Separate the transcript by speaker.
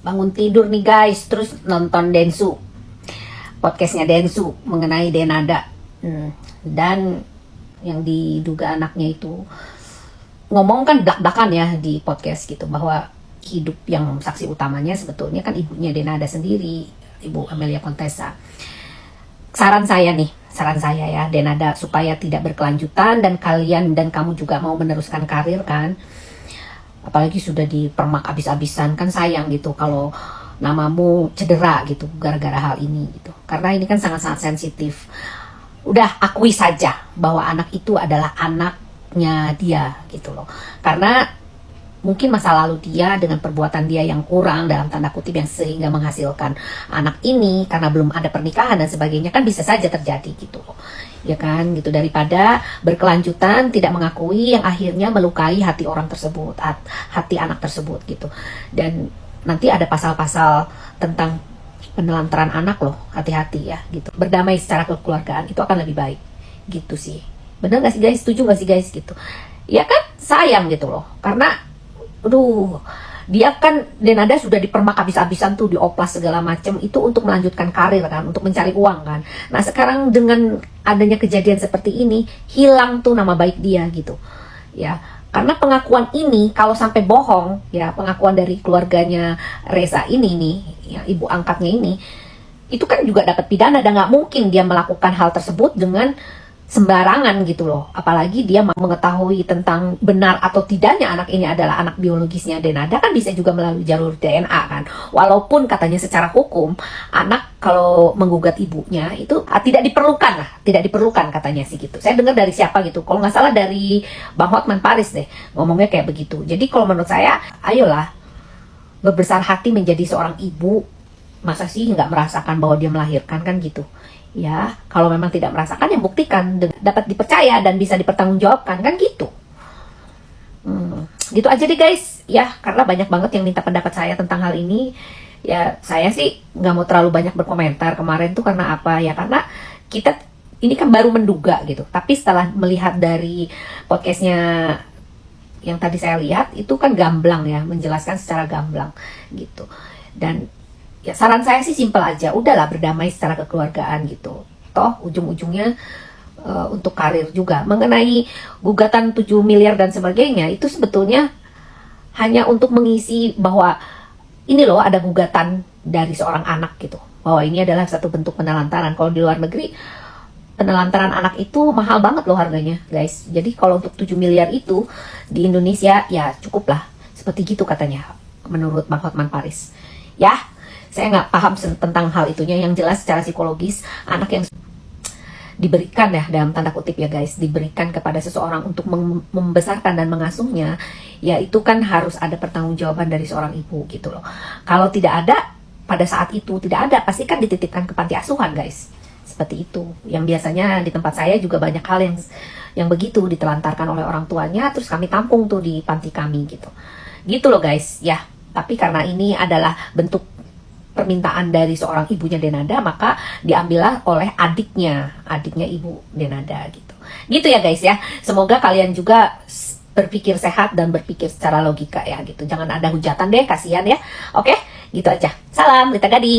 Speaker 1: bangun tidur nih guys, terus nonton Densu, podcastnya Densu mengenai Denada. Dan yang diduga anaknya itu ngomong kan dak-dakan ya di podcast gitu, bahwa hidup yang saksi utamanya sebetulnya kan ibunya Denada sendiri, Ibu Amelia Contessa. Saran saya ya Denada, supaya tidak berkelanjutan dan kalian dan kamu juga mau meneruskan karir kan, apalagi sudah dipermak abis-abisan, kan sayang gitu kalau namamu cedera gitu gara-gara hal ini gitu, karena ini kan sangat-sangat sensitif. Udah akui saja bahwa anak itu adalah anaknya dia gitu loh, karena mungkin masa lalu dia dengan perbuatan dia yang kurang dalam tanda kutip yang sehingga menghasilkan anak ini karena belum ada pernikahan dan sebagainya, kan bisa saja terjadi gitu loh, ya kan gitu, daripada berkelanjutan tidak mengakui yang akhirnya melukai hati orang tersebut, hati anak tersebut gitu. Dan nanti ada pasal-pasal tentang penelantaran anak loh, hati-hati ya gitu. Berdamai secara kekeluargaan itu akan lebih baik gitu sih. Bener gak sih guys? Setuju gak sih guys gitu? Ya kan sayang gitu loh, karena dia kan Denada sudah dipermak habis-habisan tuh, dioplas segala macam itu untuk melanjutkan karir kan, untuk mencari uang kan. Nah sekarang dengan adanya kejadian seperti ini, hilang tuh nama baik dia gitu ya, karena pengakuan ini kalau sampai bohong ya, pengakuan dari keluarganya Reza ini nih ya, ibu angkatnya ini, itu kan juga dapat pidana dan nggak mungkin dia melakukan hal tersebut dengan sembarangan gitu loh. Apalagi dia mau mengetahui tentang benar atau tidaknya anak ini adalah anak biologisnya Denada, kan bisa juga melalui jalur DNA kan. Walaupun katanya secara hukum anak kalau menggugat ibunya itu tidak diperlukan katanya sih gitu. Saya dengar dari siapa gitu, kalau nggak salah dari Bang Hotman Paris deh ngomongnya kayak begitu. Jadi kalau menurut saya, ayolah berbesar hati menjadi seorang ibu. Masa sih nggak merasakan bahwa dia melahirkan kan gitu ya. Kalau memang tidak merasakan ya buktikan, dapat dipercaya dan bisa dipertanggungjawabkan kan gitu. Gitu aja deh guys ya, karena banyak banget yang minta pendapat saya tentang hal ini ya. Saya sih nggak mau terlalu banyak berkomentar kemarin tuh, karena apa ya, karena kita ini kan baru menduga gitu, tapi setelah melihat dari podcastnya yang tadi saya lihat itu kan gamblang ya, menjelaskan secara gamblang gitu. Dan ya saran saya sih simpel aja, udahlah berdamai secara kekeluargaan gitu. Toh ujung-ujungnya untuk karir juga. Mengenai gugatan 7 miliar dan sebagainya, itu sebetulnya hanya untuk mengisi bahwa ini loh ada gugatan dari seorang anak gitu, bahwa ini adalah satu bentuk penelantaran. Kalau di luar negeri penelantaran anak itu mahal banget loh harganya guys. Jadi kalau untuk 7 miliar itu di Indonesia ya cukup lah, seperti gitu katanya menurut Bang Hotman Paris ya. Saya nggak paham tentang hal itunya. Yang jelas secara psikologis, anak yang diberikan ya dalam tanda kutip ya guys, diberikan kepada seseorang untuk membesarkan dan mengasuhnya, ya itu kan harus ada pertanggungjawaban dari seorang ibu gitu loh. Kalau tidak ada pada saat itu, tidak ada, pasti kan dititipkan ke panti asuhan guys. Seperti itu. Yang biasanya di tempat saya juga banyak hal yang begitu, ditelantarkan oleh orang tuanya, terus kami tampung tuh di panti kami gitu. Gitu loh guys ya. Tapi karena ini adalah bentuk permintaan dari seorang ibunya Denada, maka diambillah oleh adiknya ibu Denada gitu. Gitu ya guys ya. Semoga kalian juga berpikir sehat dan berpikir secara logika ya gitu. Jangan ada hujatan deh, kasihan ya. Oke, gitu aja. Salam Lita Gading.